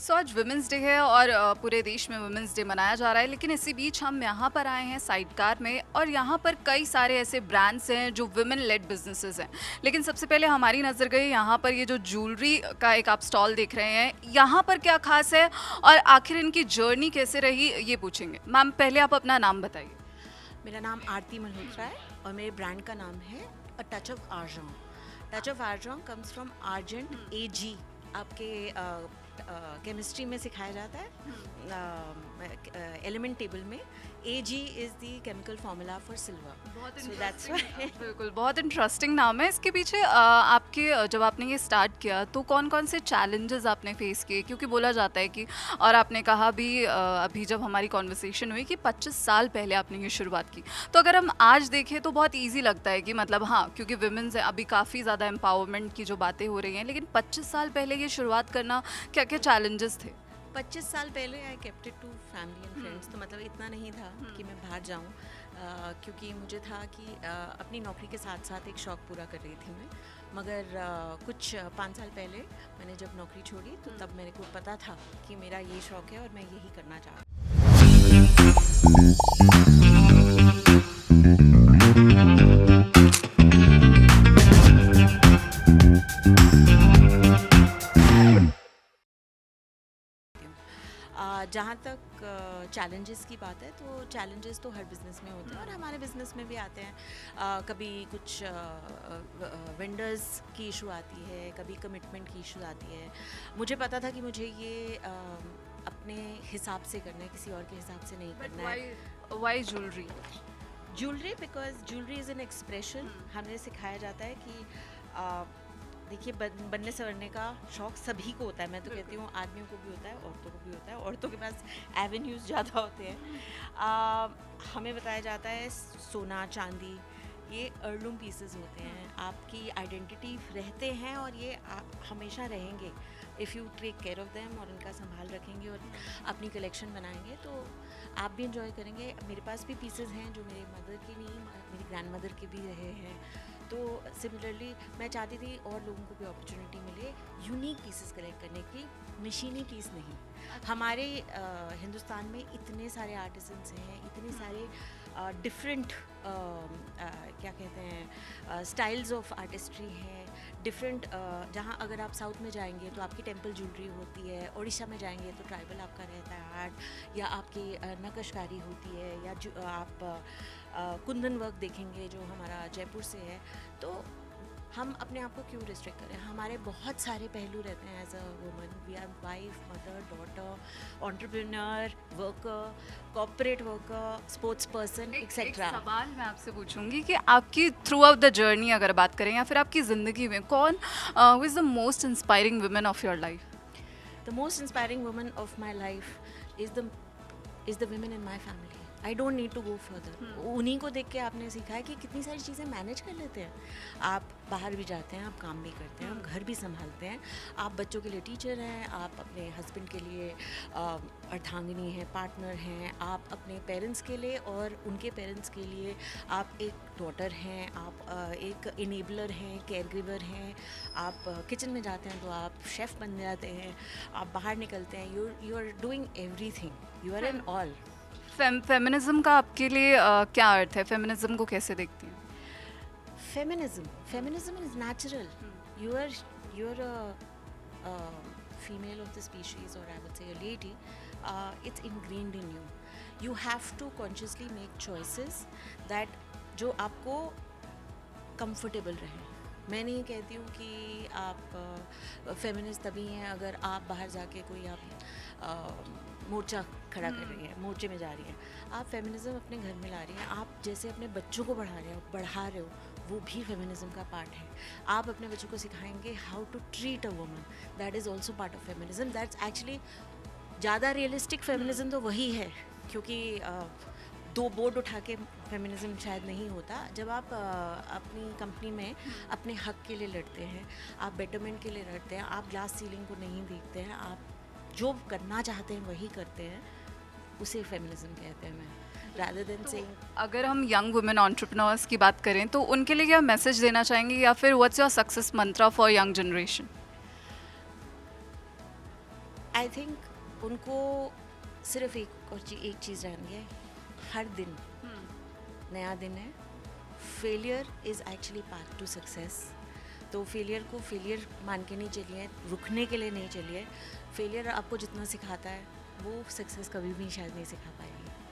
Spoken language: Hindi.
सो आज वुमेंस डे है और पूरे देश में वुमेंस डे मनाया जा रहा है, लेकिन इसी बीच हम यहाँ पर आए हैं साइडकार में और यहाँ पर कई सारे ऐसे ब्रांड्स हैं जो वुमेन लेड बिजनेसेस हैं। लेकिन सबसे पहले हमारी नज़र गई यहाँ पर, ये जो ज्वेलरी का एक आप स्टॉल देख रहे हैं, यहाँ पर क्या खास है और आखिर इनकी जर्नी कैसे रही ये पूछेंगे। मैम पहले आप अपना नाम बताइए। मेरा नाम आरती मल्होत्रा है और मेरे ब्रांड का नाम है a touch of argent. Touch of argent comes from argent Ag. आपके केमिस्ट्री में सिखाया जाता है एलिमेंट टेबल में Ag is the chemical formula for silver. So that's why. बिल्कुल, बहुत इंटरेस्टिंग नाम है। इसके पीछे आपके जब आपने ये स्टार्ट किया तो कौन कौन से चैलेंजेस आपने फेस किए, क्योंकि बोला जाता है कि, और आपने कहा भी अभी जब हमारी कॉन्वर्सेशन हुई कि 25 साल पहले आपने ये शुरुआत की, तो अगर हम आज देखें तो बहुत ईजी लगता है कि मतलब हाँ, क्योंकि वुमेन्स अभी काफ़ी ज़्यादा एम्पावरमेंट की जो बातें हो रही हैं, लेकिन 25 साल पहले ये शुरुआत करना क्या क्या चैलेंजेस थे? 25 साल पहले I kept it to family and friends. तो मतलब इतना नहीं था कि मैं बाहर जाऊँ, क्योंकि मुझे था कि अपनी नौकरी के साथ साथ एक शौक़ पूरा कर रही थी मैं। मगर कुछ 5 साल पहले मैंने जब नौकरी छोड़ी तो तब मेरे को पता था कि मेरा ये शौक़ है और मैं यही करना चाहती हूँ। जहाँ तक चैलेंजेस की बात है तो चैलेंजेस तो हर बिज़नेस में होते हैं और हमारे बिज़नेस में भी आते हैं। कभी कुछ वेंडर्स की इशू आती है, कभी कमिटमेंट की इशू आती है। मुझे पता था कि मुझे ये अपने हिसाब से करना है, किसी और के हिसाब से नहीं करना है। Why jewellery? Jewellery because jewellery is an expression. हमें सिखाया जाता है कि देखिए, बनने संवरने का शौक़ सभी को होता है। मैं तो कहती हूँ आदमियों को भी होता है, औरतों को भी होता है। औरतों के पास एवेन्यूज़ ज़्यादा होते हैं। हमें बताया जाता है सोना चांदी ये अर्लूम पीसेस होते हैं, आपकी आइडेंटिटी रहते हैं और ये हमेशा रहेंगे। If you take care of them और उनका संभाल रखेंगे और अपनी कलेक्शन बनाएंगे तो आप भी इंजॉय करेंगे। मेरे पास भी पीसेस हैं जो मेरी मदर की नहीं, मेरी ग्रैंड मदर के भी रहे हैं। तो सिमिलरली मैं चाहती थी और लोगों को भी अपॉर्चुनिटी मिले यूनिक पीसेस कलेक्ट करने की, मशीनी पीस नहीं। हमारे हिंदुस्तान में इतने सारे आर्टिसंस हैं, इतने सारे डिफरेंट क्या कहते हैं स्टाइल्स ऑफ आर्टिस्ट्री हैं, डिफरेंट। जहाँ अगर आप साउथ में जाएंगे तो आपकी टेम्पल ज्वेलरी होती है, उड़ीसा में जाएंगे तो ट्राइबल आपका रहता है आर्ट, या आपकी नक्काशकारी होती है, या जो आप कुंदन वर्क देखेंगे जो हमारा जयपुर से है। तो हम अपने आप को क्यों रिस्ट्रिक्ट करें? हमारे बहुत सारे पहलू रहते हैं as a woman. We are wife, mother, daughter, entrepreneur, worker, corporate worker, sports person, etcetera. सवाल मैं आपसे पूछूंगी कि आपकी थ्रू आउट द जर्नी अगर बात करें या फिर आपकी ज़िंदगी में कौन who is the most inspiring women of your life? The most inspiring woman of my life is the women in my family. I don't need to go further. उन्हीं को देख के आपने सीखा है कि कितनी सारी चीज़ें मैनेज कर लेते हैं। आप बाहर भी जाते हैं, आप काम भी करते हैं, आप घर भी संभालते हैं, आप बच्चों के लिए टीचर हैं, आप अपने हस्बैंड के लिए अर्धांगिनी हैं, पार्टनर हैं, आप अपने पेरेंट्स के लिए और उनके पेरेंट्स के लिए आप एक डॉटर हैं, आप एक इनेबलर हैं, केयर गिवर हैं। आप किचन में जाते हैं तो आप शेफ़ बन जाते हैं, आप बाहर निकलते हैं, you are doing everything, you are an all. Feminism का आपके लिए क्या अर्थ है? फेमिनिज्म को कैसे देखती हैं? Feminism is natural. You're a female of the species, or I would say a lady. It's ingrained in you. You have to consciously make choices that जो आपको comfortable रहे। मैं नहीं कहती हूँ कि आप फेमिनिस्ट तभी हैं अगर आप बाहर जाके कोई आप मोर्चा खड़ा कर रही है, मोर्चे में जा रही है। आप फेमिनिज्म अपने घर में ला रही हैं। आप जैसे अपने बच्चों को बढ़ा रहे हो, वो भी फेमिनिज्म का पार्ट है। आप अपने बच्चों को सिखाएंगे how to treat a woman, that is also part of feminism. That's actually ज़्यादा रियलिस्टिक फेमिनिज्म तो वही है, क्योंकि दो बोर्ड उठा के फेमिनिज्म शायद नहीं होता। जब आप अपनी कंपनी में अपने हक के लिए लड़ते हैं, आप बेटरमेंट के लिए लड़ते हैं, आप ग्लास सीलिंग को नहीं देखते हैं, आप जो करना चाहते हैं वही करते हैं, उसे फेमिनिज्म कहते हैं। मैं rather than saying, अगर हम यंग वुमेन एंटरप्रेन्योर्स की बात करें तो उनके लिए क्या मैसेज देना चाहेंगे, या फिर what's your success Mantra for young generation? I think उनको सिर्फ एक चीज़ रहनी है, हर दिन नया दिन है. Failure is actually path to success. तो फेलियर को फेलियर मान के नहीं चलिए, रुकने के लिए नहीं चलिए. फेलियर आपको जितना सिखाता है वो सक्सेस कभी भी शायद नहीं सिखा पाएगी.